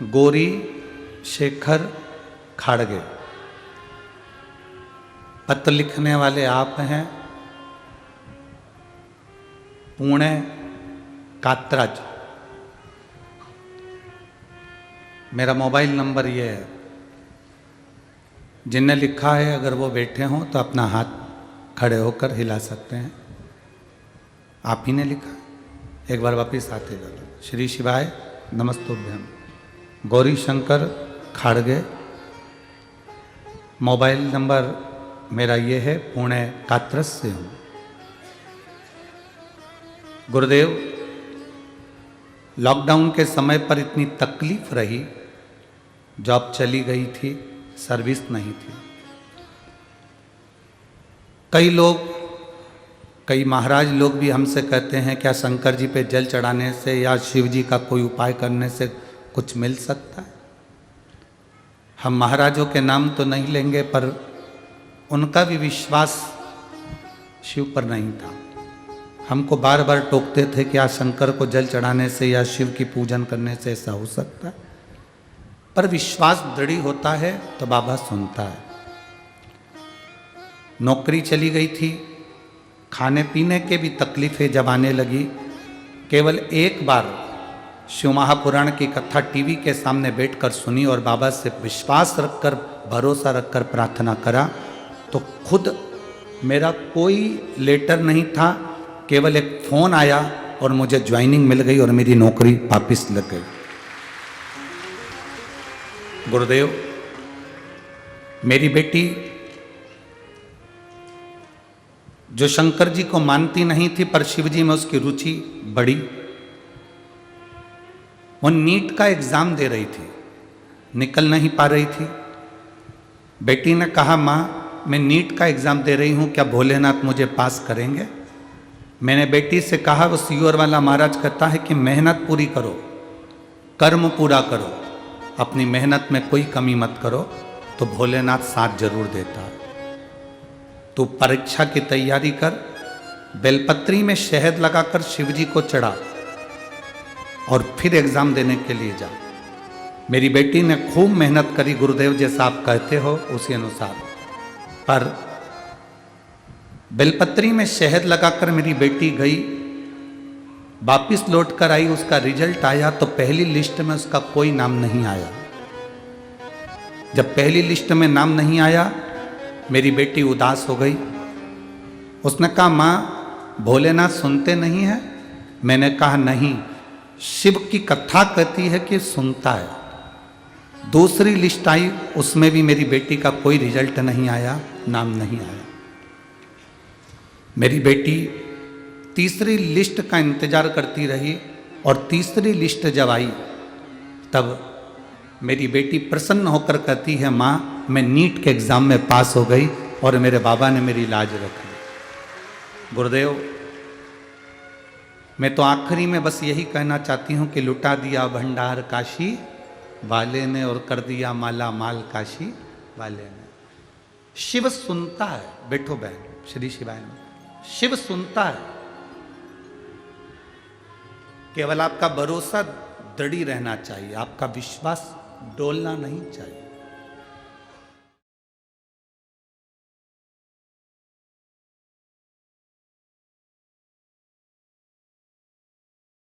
गौरी शेखर खाड़गे। पत्र लिखने वाले आप हैं, पुणे कात्रज। मेरा मोबाइल नंबर ये है, जिनने लिखा है अगर वो बैठे हों तो अपना हाथ खड़े होकर हिला सकते हैं। आप ही ने लिखा, एक बार वापिस आते बोलो। श्री शिवाय नमस्तुभ्यम। गौरी शंकर खाड़गे। मोबाइल नंबर मेरा ये है, पुणे कात्रज से हूँ। गुरुदेव, लॉकडाउन के समय पर इतनी तकलीफ रही, जॉब चली गई थी, सर्विस नहीं थी। कई लोग, कई महाराज लोग भी हमसे कहते हैं क्या शंकर जी पे जल चढ़ाने से या शिव जी का कोई उपाय करने से कुछ मिल सकता है। हम महाराजों के नाम तो नहीं लेंगे, पर उनका भी विश्वास शिव पर नहीं था। हमको बार बार टोकते थे कि आज शंकर को जल चढ़ाने से या शिव की पूजन करने से ऐसा हो सकता है, पर विश्वास दृढ़ होता है तो बाबा सुनता है। नौकरी चली गई थी, खाने पीने के भी तकलीफें जब आने लगी, केवल एक बार शिव महापुराण की कथा टीवी के सामने बैठकर सुनी और बाबा से विश्वास रखकर, भरोसा रखकर प्रार्थना करा, तो खुद मेरा कोई लेटर नहीं था, केवल एक फोन आया और मुझे ज्वाइनिंग मिल गई और मेरी नौकरी वापिस लग गई। गुरुदेव, मेरी बेटी जो शंकर जी को मानती नहीं थी, पर शिव जी में उसकी रुचि बढ़ी। वो नीट का एग्जाम दे रही थी, निकल नहीं पा रही थी। बेटी ने कहा, माँ मैं नीट का एग्जाम दे रही हूँ, क्या भोलेनाथ मुझे पास करेंगे। मैंने बेटी से कहा, वो सीओर वाला महाराज कहता है कि मेहनत पूरी करो, कर्म पूरा करो, अपनी मेहनत में कोई कमी मत करो, तो भोलेनाथ साथ जरूर देता है। तू परीक्षा की तैयारी कर, बेलपत्री में शहद लगाकर शिव जी को चढ़ा और फिर एग्जाम देने के लिए जा। मेरी बेटी ने खूब मेहनत करी, गुरुदेव जैसा आप कहते हो उसी अनुसार, पर बेलपत्री में शहद लगाकर मेरी बेटी गई, वापिस लौट कर आई, उसका रिजल्ट आया तो पहली लिस्ट में उसका कोई नाम नहीं आया। जब पहली लिस्ट में नाम नहीं आया, मेरी बेटी उदास हो गई। उसने कहा, माँ भोलेनाथ सुनते नहीं हैं। मैंने कहा, नहीं, शिव की कथा कहती है कि सुनता है। दूसरी लिस्ट आई, उसमें भी मेरी बेटी का कोई रिजल्ट नहीं आया, नाम नहीं आया। मेरी बेटी तीसरी लिस्ट का इंतजार करती रही और तीसरी लिस्ट जब आई, तब मेरी बेटी प्रसन्न होकर कहती है, माँ मैं नीट के एग्जाम में पास हो गई और मेरे बाबा ने मेरी लाज रख ली। गुरुदेव, मैं तो आखिरी में बस यही कहना चाहती हूँ कि लुटा दिया भंडार काशी वाले ने और कर दिया माला माल काशी वाले ने। शिव सुनता है। बैठो बहन, श्री शिवाय में शिव सुनता है। केवल आपका भरोसा दृढ़ रहना चाहिए, आपका विश्वास डोलना नहीं चाहिए।